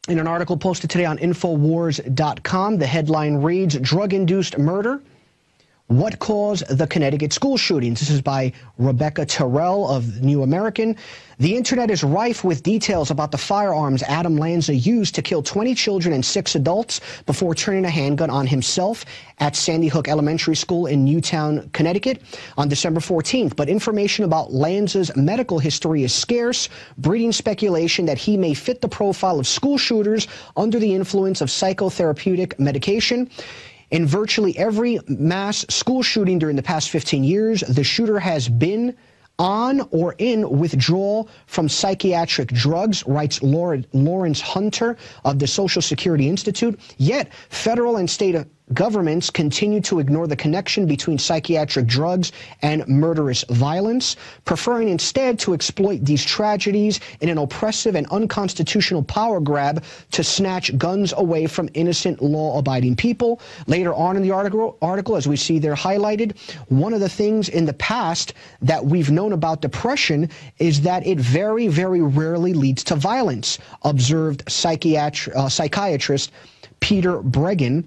In an article posted today on Infowars.com, the headline reads, Drug-Induced Murder, What Caused the Connecticut School Shootings? This is by Rebecca Terrell of New American. The internet is rife with details about the firearms Adam Lanza used to kill 20 children and 6 adults before turning a handgun on himself at Sandy Hook Elementary School in Newtown, Connecticut on December 14th. But information about Lanza's medical history is scarce, breeding speculation that he may fit the profile of school shooters under the influence of psychotherapeutic medication. In virtually every mass school shooting during the past 15 years, the shooter has been on or in withdrawal from psychiatric drugs, writes Lawrence Hunter of the Social Security Institute. Yet, federal and state governments continue to ignore the connection between psychiatric drugs and murderous violence, preferring instead to exploit these tragedies in an oppressive and unconstitutional power grab to snatch guns away from innocent, law-abiding people. Later on in the article, as we see there highlighted, one of the things in the past that we've known about depression is that it very, very rarely leads to violence, observed psychiatrist Peter Breggin.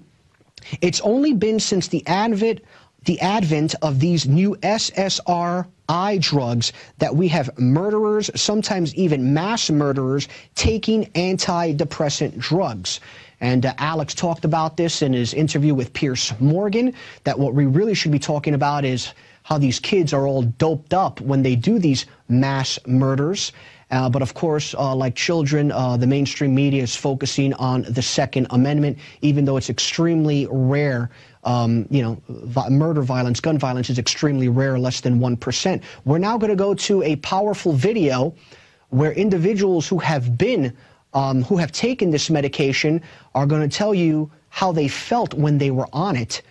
It's only been since the advent of these new SSRI drugs that we have murderers, sometimes even mass murderers, taking antidepressant drugs. And Alex talked about this in his interview with Piers Morgan, that what we really should be talking about is how these kids are all doped up when they do these mass murders. But of course, like children, the mainstream media is focusing on the Second Amendment, even though it's extremely rare. Murder violence, gun violence is extremely rare, less than 1%. We're now going to go to a powerful video where individuals who have taken this medication are going to tell you how they felt when they were on it.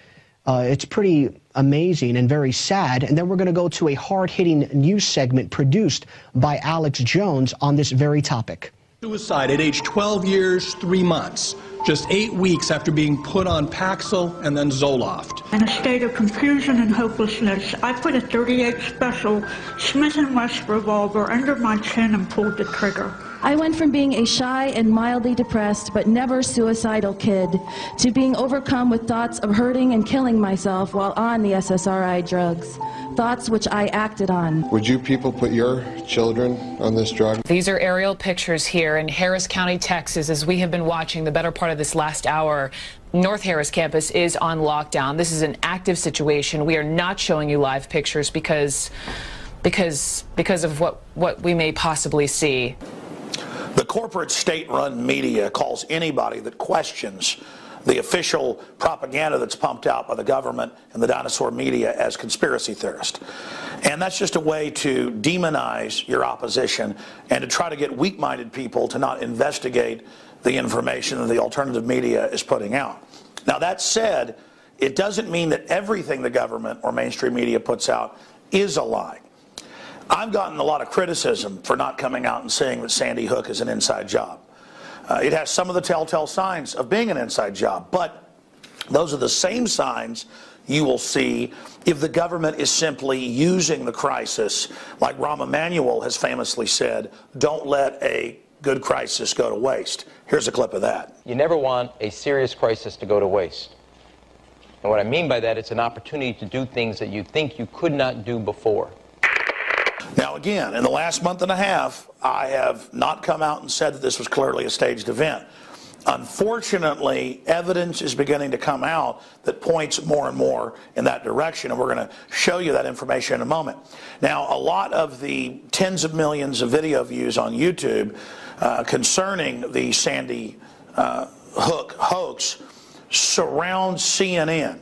It's pretty amazing and very sad. And then we're going to go to a hard-hitting news segment produced by Alex Jones on this very topic. Suicide at age 12 years, 3 months, just 8 weeks after being put on Paxil and then Zoloft. In a state of confusion and hopelessness, I put a .38 Special Smith & Wesson revolver under my chin and pulled the trigger. I went from being a shy and mildly depressed but never suicidal kid to being overcome with thoughts of hurting and killing myself while on the SSRI drugs, thoughts which I acted on. Would you people put your children on this drug? These are aerial pictures here in Harris County, Texas, as we have been watching the better part of this last hour. North Harris campus is on lockdown. This is an active situation. We are not showing you live pictures because of what we may possibly see. The corporate state-run media calls anybody that questions the official propaganda that's pumped out by the government and the dinosaur media as conspiracy theorists. And that's just a way to demonize your opposition and to try to get weak-minded people to not investigate the information that the alternative media is putting out. Now, that said, it doesn't mean that everything the government or mainstream media puts out is a lie. I've gotten a lot of criticism for not coming out and saying that Sandy Hook is an inside job. It has some of the telltale signs of being an inside job, but those are the same signs you will see if the government is simply using the crisis, like Rahm Emanuel has famously said, don't let a good crisis go to waste. Here's a clip of that. You never want a serious crisis to go to waste. And what I mean by that, it's an opportunity to do things that you think you could not do before. Now again, in the last month and a half, I have not come out and said that this was clearly a staged event. Unfortunately, evidence is beginning to come out that points more and more in that direction, and we're going to show you that information in a moment. Now, a lot of the tens of millions of video views on YouTube concerning the Sandy Hook hoax surround CNN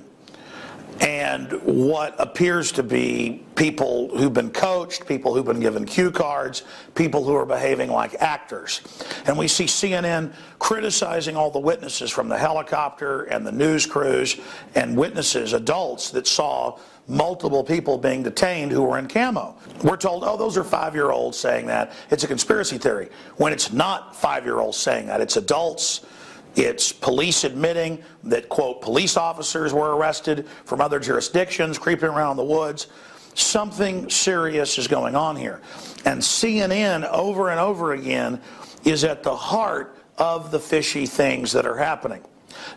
and what appears to be people who've been coached, people who've been given cue cards, people who are behaving like actors. And we see CNN criticizing all the witnesses from the helicopter and the news crews and witnesses, adults that saw multiple people being detained who were in camo. We're told, oh, those are 5-year-olds saying that. It's a conspiracy theory. When it's not 5-year-olds saying that, it's adults. It's police admitting that, quote, police officers were arrested from other jurisdictions, creeping around the woods. Something serious is going on here. And CNN over and over again is at the heart of the fishy things that are happening.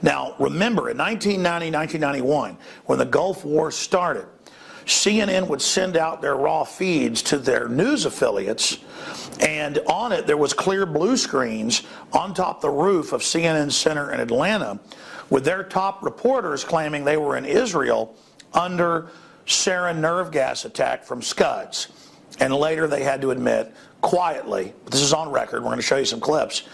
Now, remember, in 1990, 1991, when the Gulf War started, CNN would send out their raw feeds to their news affiliates, and on it there was clear blue screens on top the roof of CNN Center in Atlanta with their top reporters claiming they were in Israel under sarin nerve gas attack from Scuds. And later they had to admit quietly, but this is on record, we're going to show you some clips,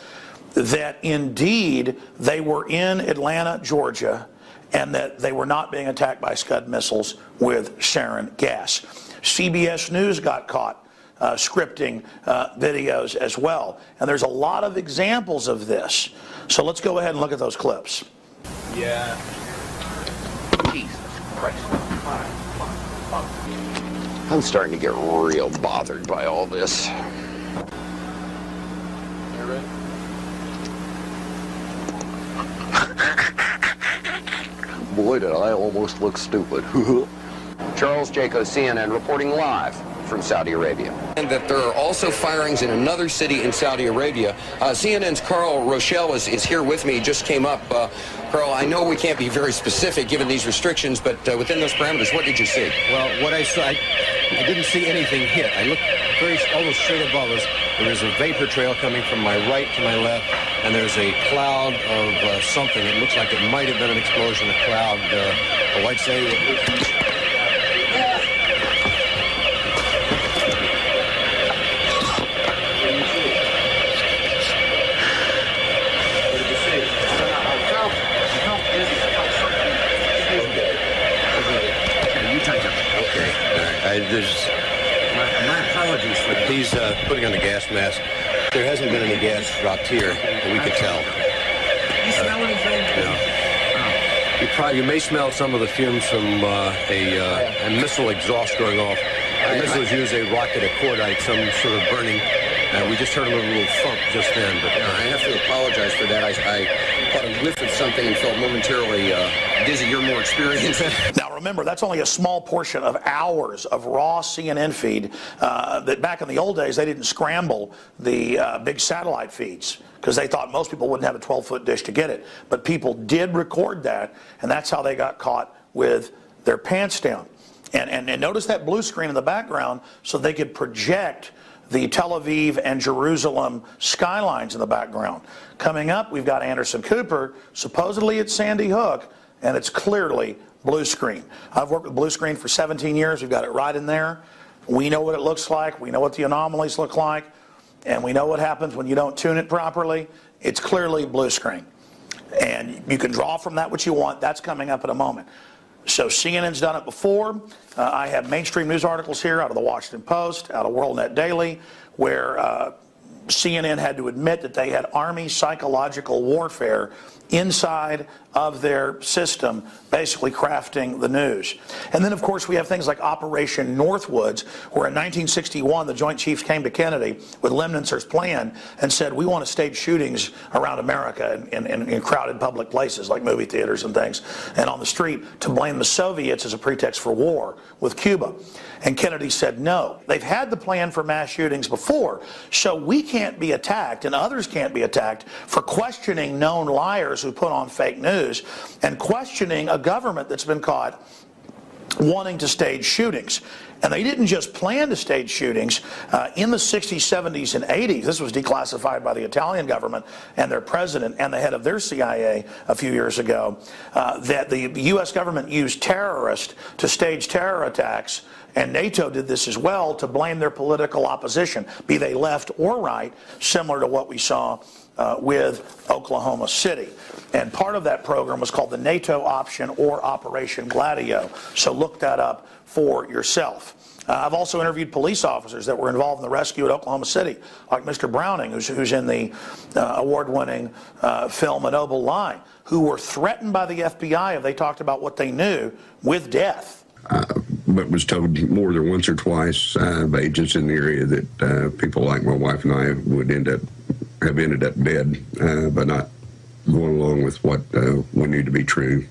that indeed they were in Atlanta, Georgia, and that they were not being attacked by Scud missiles with sarin gas. CBS News got caught scripting videos as well. And there's a lot of examples of this. So let's go ahead and look at those clips. Yeah. Jesus Christ. I'm starting to get real bothered by all this. Boy, did I almost look stupid. Charles Jaco, CNN, reporting live from Saudi Arabia. And that there are also firings in another city in Saudi Arabia. CNN's Carl Rochelle is here with me. He just came up. Carl, I know we can't be very specific given these restrictions, but within those parameters, what did you see? Well, what I saw, I didn't see anything hit. I looked almost straight above us. There is a vapor trail coming from my right to my left, and there's a cloud of something. It looks like it might have been an explosion, a cloud. I'd say... My apologies for these putting on the gas mask. There hasn't been any gas dropped here that we could tell. You smell anything? No. You may smell some of the fumes from a missile exhaust going off. The missiles use a rocket, a cordite, some sort of burning. We just heard a little thump just then. But I have to apologize for that. I caught a whiff of something and felt momentarily dizzy. You're more experienced. Now remember, that's only a small portion of hours of raw CNN feed that back in the old days they didn't scramble the big satellite feeds because they thought most people wouldn't have a 12-foot dish to get it. But people did record that, and that's how they got caught with their pants down. And notice that blue screen in the background so they could project the Tel Aviv and Jerusalem skylines in the background. Coming up, we've got Anderson Cooper, supposedly at Sandy Hook, and it's clearly blue screen. I've worked with blue screen for 17 years. We've got it right in there. We know what it looks like. We know what the anomalies look like. And we know what happens when you don't tune it properly. It's clearly blue screen. And you can draw from that what you want. That's coming up in a moment. So CNN's done it before. I have mainstream news articles here out of the Washington Post, out of WorldNet Daily, where CNN had to admit that they had Army psychological warfare inside of their system, basically crafting the news. And then, of course, we have things like Operation Northwoods, where in 1961 the Joint Chiefs came to Kennedy with Lemnitzer's plan and said, we want to stage shootings around America in crowded public places like movie theaters and things, and on the street to blame the Soviets as a pretext for war with Cuba. And Kennedy said no. They've had the plan for mass shootings before, so we can't be attacked and others can't be attacked for questioning known liars who put on fake news and questioning a government that's been caught wanting to stage shootings. And they didn't just plan to stage shootings. In the 60s, 70s, and 80s, this was declassified by the Italian government and their president and the head of their CIA a few years ago, that the U.S. government used terrorists to stage terror attacks, and NATO did this as well to blame their political opposition, be they left or right, similar to what we saw with Oklahoma City. And part of that program was called the NATO Option or Operation Gladio. So look that up for yourself. I've also interviewed police officers that were involved in the rescue at Oklahoma City, like Mr. Browning, who's in the award-winning film A Noble Lie, who were threatened by the FBI if they talked about what they knew with death. But was told more than once or twice by agents in the area that people like my wife and I would have ended up dead by not going along with what we knew to be true.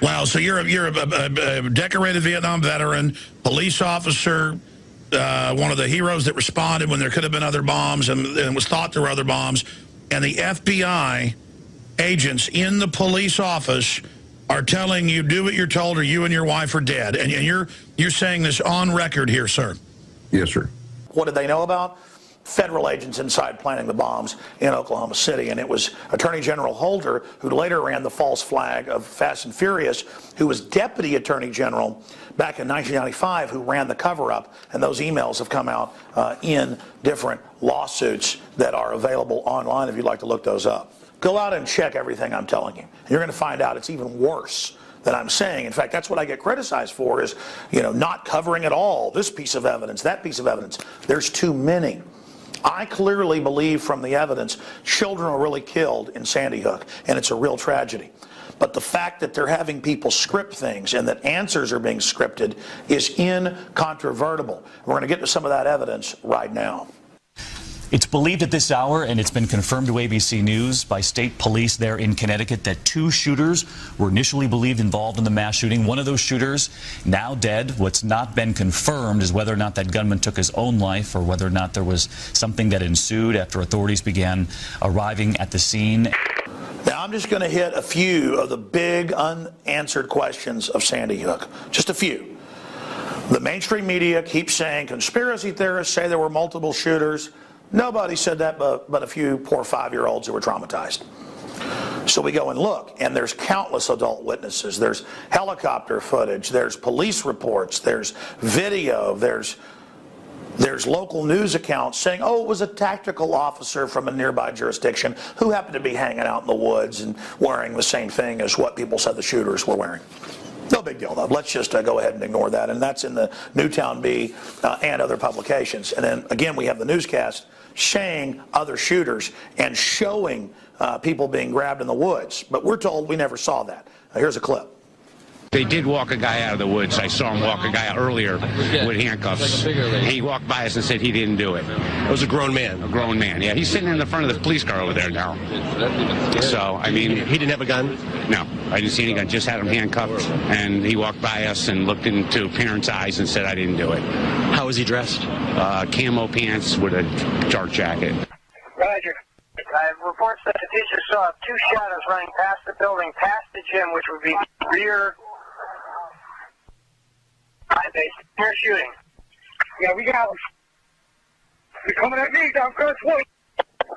Wow, so you're a decorated Vietnam veteran, police officer, one of the heroes that responded when there could have been other bombs and was thought there were other bombs. and the FBI agents in the police office are telling you, do what you're told or you and your wife are dead. And you're saying this on record here, sir. Yes, sir. What did they know about? Federal agents inside planning the bombs in Oklahoma City. And it was Attorney General Holder, who later ran the false flag of Fast and Furious, who was Deputy Attorney General back in 1995, who ran the cover-up. And those emails have come out in different lawsuits that are available online if you'd like to look those up. Go out and check everything I'm telling you. And you're going to find out it's even worse than I'm saying. In fact, that's what I get criticized for is, not covering at all this piece of evidence, that piece of evidence. There's too many. I clearly believe from the evidence children were really killed in Sandy Hook, and it's a real tragedy. But the fact that they're having people script things and that answers are being scripted is incontrovertible. We're going to get to some of that evidence right now. It's believed at this hour, and it's been confirmed to ABC News by state police there in Connecticut, that 2 shooters were initially believed involved in the mass shooting. One of those shooters now dead. What's not been confirmed is whether or not that gunman took his own life or whether or not there was something that ensued after authorities began arriving at the scene. Now, I'm just going to hit a few of the big unanswered questions of Sandy Hook. Just a few. The mainstream media keeps saying conspiracy theorists say there were multiple shooters. Nobody said that but a few poor 5-year-olds who were traumatized. So we go and look, and there's countless adult witnesses. There's helicopter footage. There's police reports. There's video. There's local news accounts saying, oh, it was a tactical officer from a nearby jurisdiction who happened to be hanging out in the woods and wearing the same thing as what people said the shooters were wearing. No big deal, though. Let's just go ahead and ignore that. And that's in the Newtown Bee and other publications. And then, again, we have the newscast saying other shooters and showing people being grabbed in the woods. But we're told we never saw that. Here's a clip. They did walk a guy out of the woods. I saw him walk a guy out earlier with handcuffs. He walked by us and said he didn't do it. It was a grown man. A grown man, yeah. He's sitting in the front of the police car over there now. So, I mean... He didn't have a gun? No, I didn't see any gun. Just had him handcuffed. And he walked by us and looked into parents' eyes and said, I didn't do it. How was he dressed? Camo pants with a dark jacket. Roger. I have reports that the teacher saw 2 shadows running past the building, past the gym, which would be rear... They're shooting. Yeah, we got them. They're coming at me down Cross Point.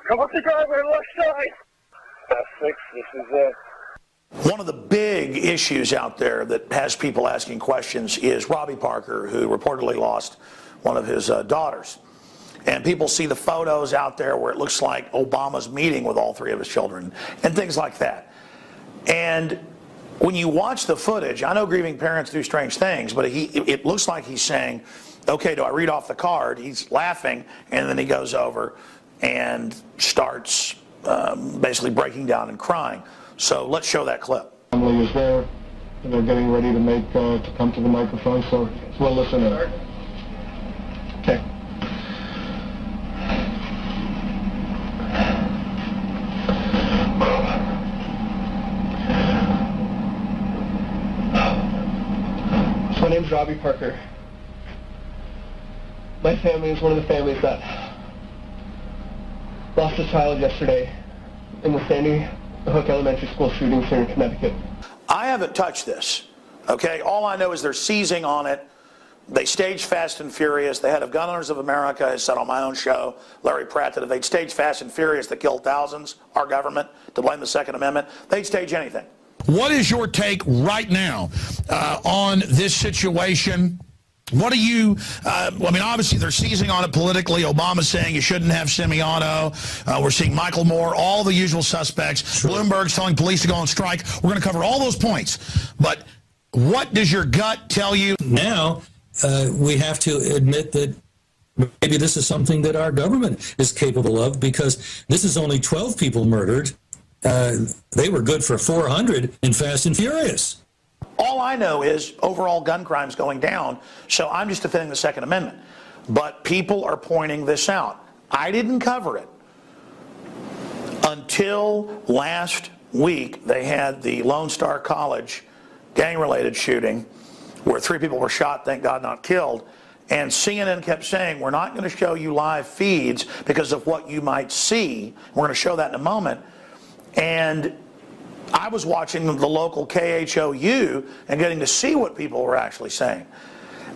Come up the driveway on the left side. That's 6. This is it. One of the big issues out there that has people asking questions is Robbie Parker, who reportedly lost one of his daughters. And people see the photos out there where it looks like Obama's meeting with all 3 of his children and things like that. And when you watch the footage, I know grieving parents do strange things, but it looks like he's saying, okay, do I read off the card? He's laughing, and then he goes over and starts basically breaking down and crying. So let's show that clip. Family was there, and they're getting ready to come to the microphone, so we'll listen in. Okay. My name's Robbie Parker. My family is one of the families that lost a child yesterday in the Sandy Hook Elementary School shootings here in Connecticut. I haven't touched this, okay? All I know is they're seizing on it. They staged Fast and Furious. The head of Gun Owners of America has said on my own show, Larry Pratt, that if they'd staged Fast and Furious that killed thousands, our government, to blame the Second Amendment, they'd stage anything. What is your take right now on this situation? What do you, I mean, obviously they're seizing on it politically. Obama's saying you shouldn't have semi-auto. We're seeing Michael Moore, all the usual suspects. Sure. Bloomberg's telling police to go on strike. We're going to cover all those points. But what does your gut tell you? Now, we have to admit that maybe this is something that our government is capable of, because this is only 12 people murdered. They were good for 400 in Fast and Furious. All I know is overall gun crimes going down, so I'm just defending the Second Amendment. But people are pointing this out. I didn't cover it until last week. They had the Lone Star College gang-related shooting where 3 people were shot, thank God not killed. And CNN kept saying, we're not going to show you live feeds because of what you might see. We're going to show that in a moment. And I was watching the local KHOU and getting to see what people were actually saying.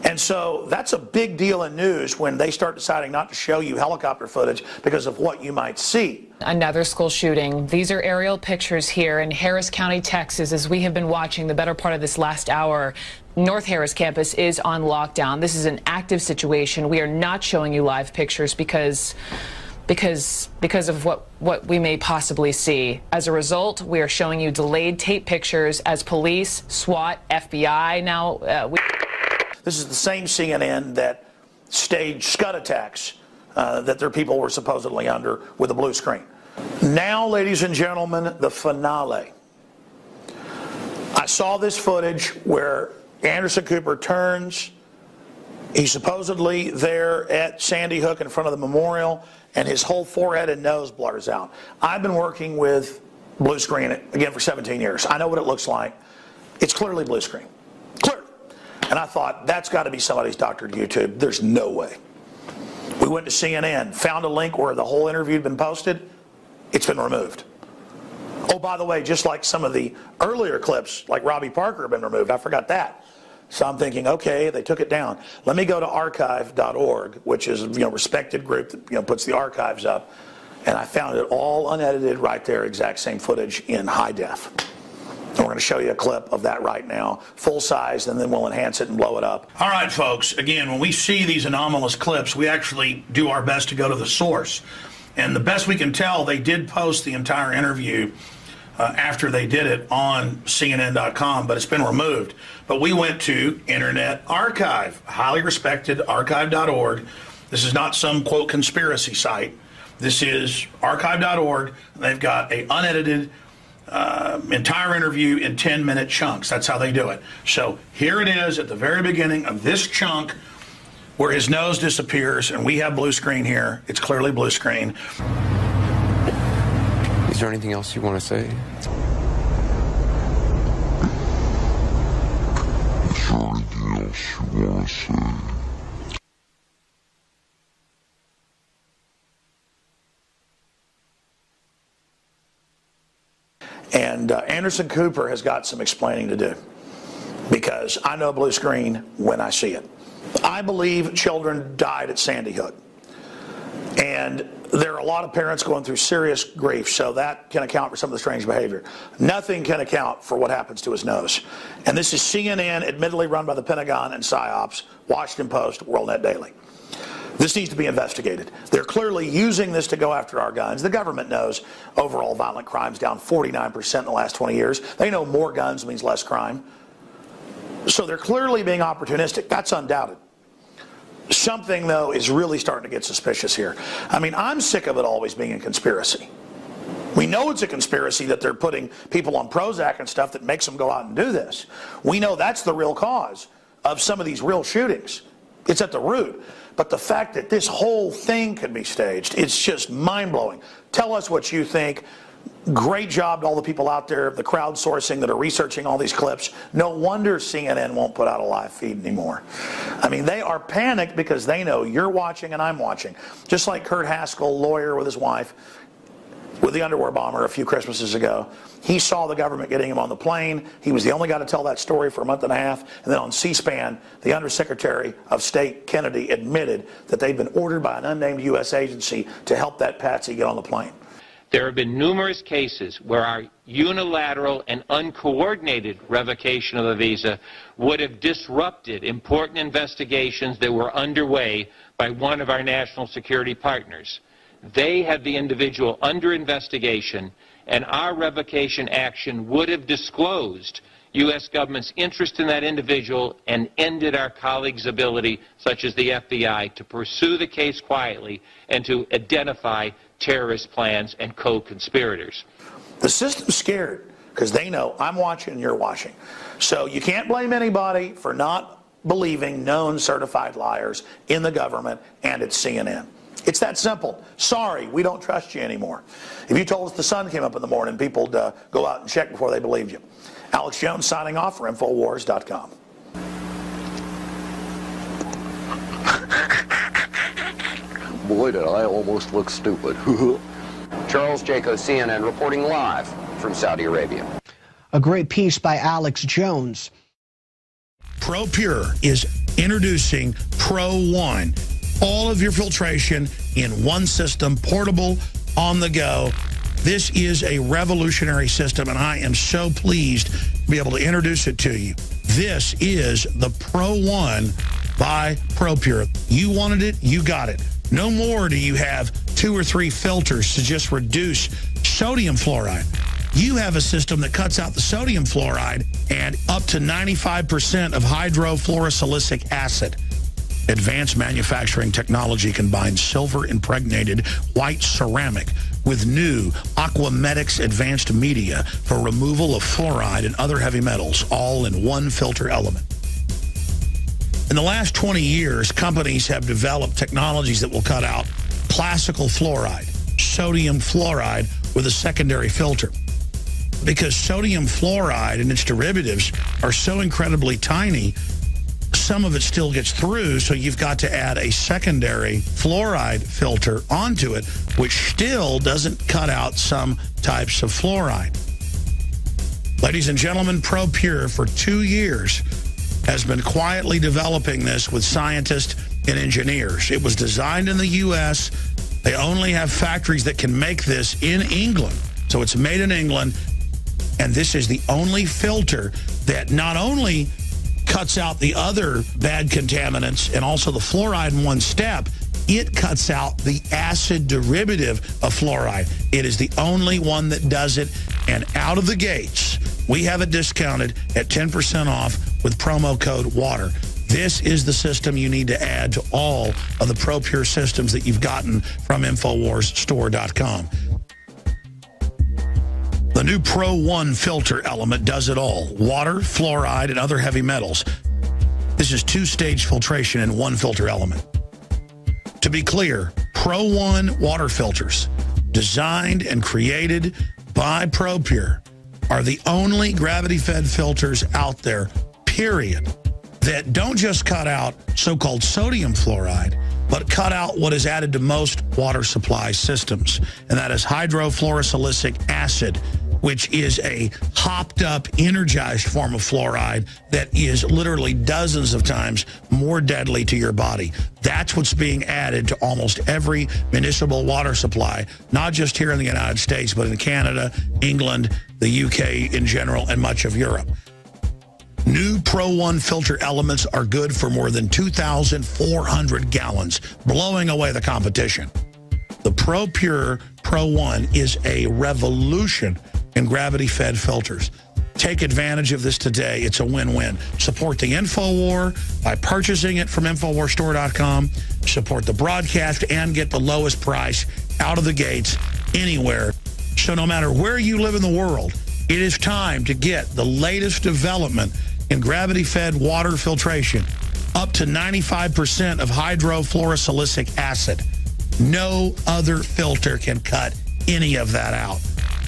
And so that's a big deal in news when they start deciding not to show you helicopter footage because of what you might see. Another school shooting. These are aerial pictures here in Harris County, Texas, as we have been watching the better part of this last hour. North Harris campus is on lockdown. This is an active situation. We are not showing you live pictures because of what we may possibly see. As a result, we are showing you delayed tape pictures as police, SWAT, FBI now. This is the same CNN that staged Scud attacks that their people were supposedly under with a blue screen. Now, ladies and gentlemen, the finale. I saw this footage where Anderson Cooper turns. He's supposedly there at Sandy Hook in front of the memorial, and his whole forehead and nose blurs out. I've been working with blue screen, again, for 17 years. I know what it looks like. It's clearly blue screen. Clear. And I thought, that's got to be somebody's doctored YouTube. There's no way. We went to CNN, found a link where the whole interview had been posted. It's been removed. Oh, by the way, just like some of the earlier clips, like Robbie Parker, have been removed. I forgot that. So I'm thinking, okay, they took it down. Let me go to archive.org, which is a respected group that puts the archives up, and I found it all unedited right there, exact same footage in high def. And we're going to show you a clip of that right now, full size, and then we'll enhance it and blow it up. All right, folks. Again, when we see these anomalous clips, we actually do our best to go to the source. And the best we can tell, they did post the entire interview after they did it on CNN.com, but it's been removed. But we went to Internet Archive, highly respected archive.org. This is not some, quote, conspiracy site. This is archive.org. They've got an unedited entire interview in 10-minute chunks. That's how they do it. So here it is at the very beginning of this chunk where his nose disappears, and we have blue screen here. It's clearly blue screen. Is there anything else you want to say? Is there anything else you want to say? And Anderson Cooper has got some explaining to do, because I know blue screen when I see it. I believe children died at Sandy Hook. And there are a lot of parents going through serious grief, so that can account for some of the strange behavior. Nothing can account for what happens to his nose. And this is CNN, admittedly run by the Pentagon and PSYOPs, Washington Post, WorldNet Daily. This needs to be investigated. They're clearly using this to go after our guns. The government knows overall violent crime's down 49% in the last 20 years. They know more guns means less crime. So they're clearly being opportunistic. That's undoubted. Something, though, is really starting to get suspicious here. I mean, I'm sick of it always being a conspiracy. We know it's a conspiracy that they're putting people on Prozac and stuff that makes them go out and do this. We know that's the real cause of some of these real shootings. It's at the root. But the fact that this whole thing could be staged, it's just mind-blowing. Tell us what you think. Great job to all the people out there, the crowdsourcing that are researching all these clips. No wonder CNN won't put out a live feed anymore. I mean, they are panicked because they know you're watching and I'm watching. Just like Kurt Haskell, lawyer with his wife, with the underwear bomber a few Christmases ago. He saw the government getting him on the plane. He was the only guy to tell that story for a month and a half. And then on C-SPAN, the Undersecretary of State Kennedy admitted that they'd been ordered by an unnamed U.S. agency to help that patsy get on the plane. There have been numerous cases where our unilateral and uncoordinated revocation of a visa would have disrupted important investigations that were underway by one of our national security partners. They had the individual under investigation, and our revocation action would have disclosed U.S. government's interest in that individual and ended our colleagues' ability, such as the FBI, to pursue the case quietly and to identify terrorist plans and co-conspirators. The system's scared because they know I'm watching and you're watching. So you can't blame anybody for not believing known certified liars in the government and at CNN. It's that simple. Sorry, we don't trust you anymore. If you told us the sun came up in the morning, people would go out and check before they believed you. Alex Jones signing off for Infowars.com. Boy, did I almost look stupid. Charles Jaco, CNN, reporting live from Saudi Arabia. A great piece by Alex Jones. ProPure is introducing Pro One. All of your filtration in one system, portable, on the go. This is a revolutionary system, and I am so pleased to be able to introduce it to you. This is the Pro One by ProPure. You wanted it, you got it. No more do you have 2 or 3 filters to just reduce sodium fluoride. You have a system that cuts out the sodium fluoride and up to 95% of hydrofluorosilicic acid. Advanced manufacturing technology combines silver-impregnated white ceramic with new Aquamedics advanced media for removal of fluoride and other heavy metals, all in one filter element. In the last 20 years, companies have developed technologies that will cut out classical fluoride, sodium fluoride, with a secondary filter. Because sodium fluoride and its derivatives are so incredibly tiny, some of it still gets through, so you've got to add a secondary fluoride filter onto it, which still doesn't cut out some types of fluoride. Ladies and gentlemen, ProPure for 2 years has been quietly developing this with scientists and engineers. It was designed in the U.S. They only have factories that can make this in England. So it's made in England, and this is the only filter that not only cuts out the other bad contaminants and also the fluoride in one step, it cuts out the acid derivative of fluoride. It is the only one that does it, and out of the gates, we have it discounted at 10% off with promo code WATER. This is the system you need to add to all of the ProPure systems that you've gotten from InfoWarsStore.com. The new Pro One filter element does it all. Water, fluoride, and other heavy metals. This is 2-stage filtration in one filter element. To be clear, Pro One water filters, designed and created by ProPure, are the only gravity-fed filters out there, period, that don't just cut out so-called sodium fluoride, but cut out what is added to most water supply systems, and that is hydrofluorosilicic acid, which is a hopped-up, energized form of fluoride that is literally dozens of times more deadly to your body. That's what's being added to almost every municipal water supply, not just here in the United States, but in Canada, England, the UK in general, and much of Europe. New Pro One filter elements are good for more than 2,400 gallons, blowing away the competition. The ProPure Pro One is a revolution in gravity-fed filters. Take advantage of this today. It's a win-win. Support the InfoWar by purchasing it from InfoWarsStore.com. Support the broadcast and get the lowest price out of the gates anywhere. So no matter where you live in the world, it is time to get the latest development in gravity-fed water filtration, up to 95% of hydrofluorosilicic acid. No other filter can cut any of that out.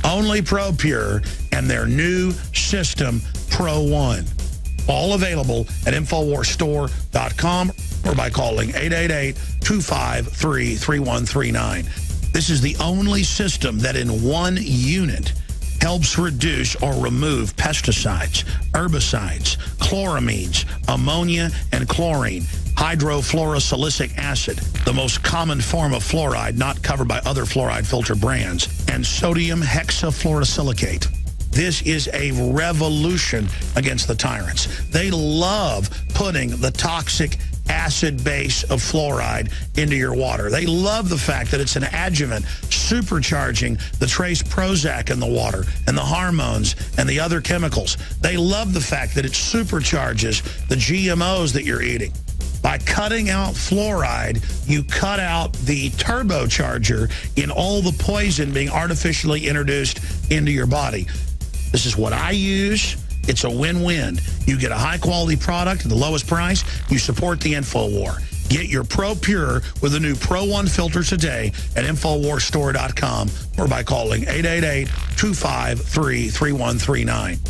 Only ProPure and their new system, Pro One. All available at InfoWarsStore.com or by calling 888-253-3139. This is the only system that in one unit helps reduce or remove pesticides, herbicides, chloramines, ammonia, and chlorine, hydrofluorosilicic acid, the most common form of fluoride not covered by other fluoride filter brands, and sodium hexafluorosilicate. This is a revolution against the tyrants. They love putting the toxic acid base of fluoride into your water. They love the fact that it's an adjuvant supercharging the trace Prozac in the water and the hormones and the other chemicals. They love the fact that it supercharges the GMOs that you're eating. By cutting out fluoride, you cut out the turbocharger in all the poison being artificially introduced into your body. This is what I use. It's a win-win. You get a high-quality product at the lowest price. You support the InfoWar. Get your ProPure with the new Pro One filter today at InfoWarsStore.com or by calling 888-253-3139.